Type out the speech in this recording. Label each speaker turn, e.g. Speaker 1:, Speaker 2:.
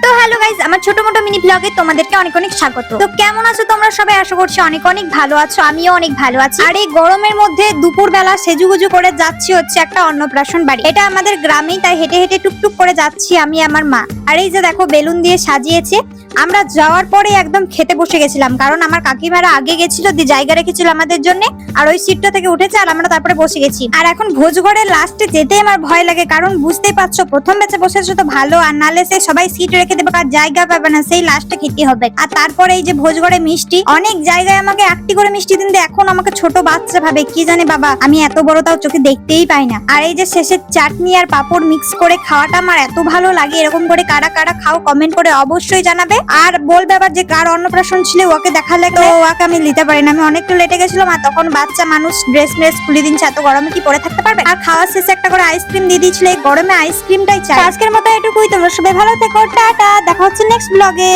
Speaker 1: তো hello guys, আমার ছোট মোটো মিনি ব্লগে তোমাদেরকে অনেক অনেক স্বাগত। তো কেমন আছো তোমরা সবাই? আশা করছি অনেক অনেক ভালো আছো, আমিও অনেক ভালো আছি। আর এই গরমের মধ্যে দুপুরবেলা সেজুগুজু করে যাচ্ছি হচ্ছে একটা অন্নপ্রাশন বাড়ি। এটা আমাদের গ্রামেই, তাই হেঁটে হেঁটে টুকটুক করে যাচ্ছি আমি আমার মা। আর এই যে দেখো বেলুন দিয়ে সাজিয়েছে। আমরা যাওয়ার পরে একদম খেতে বসে গেছিলাম, কারণ আমার কাকিমারা আগে গেছিল, দিয়ে জায়গা রেখেছিল আমাদের জন্য, আর ওই সিটটা থেকে উঠেছে আর আমরা তারপরে বসে গেছি। আর এখন ভোজঘরের লাস্টে যেতে আমার ভয় লাগে, কারণ বুঝতেই পারছো প্রথম বেঁচে বসেছো তো ভালো, আর নালে সে সবাই সিট রেখে দেবে, কার জায়গা পাবে না, সেই লাস্টে খেতে হবে। আর তারপরে এই যে ভোজঘরে মিষ্টি, অনেক জায়গায় আমাকে একটি করে মিষ্টি দিন, এখন আমাকে ছোট বাচ্চা ভাবে, কি জানে বাবা, আমি এত বড় তাও চোখে দেখতেই পাই না। আর এই যে শেষের চাটনি আর পাপড় মিক্স করে খাওয়াটা আমার এত ভালো লাগে। এরকম করে কারা কারা খাও কমেন্ট করে অবশ্যই জানাবে, আর বলবে আবার যে কার অন্নপ্রাশন ছিল ওকে দেখালে, তো ওকে আমি নিতে পারি না, আমি অনেকটা লেটে গেছিলাম, আর তখন বাচ্চা মানুষ ড্রেস খুলে দিনছে, এত গরমে কি পরে থাকতে পারবে। আর খাওয়ার শেষে একটা করে আইসক্রিম দিয়ে দিয়েছিল, এই গরমে আইসক্রিমটাই চাই। আজকের মতো এটুকুই, তোমরা সবাই ভালো থেকো, টাটা, দেখা হচ্ছে নেক্সট ব্লগে।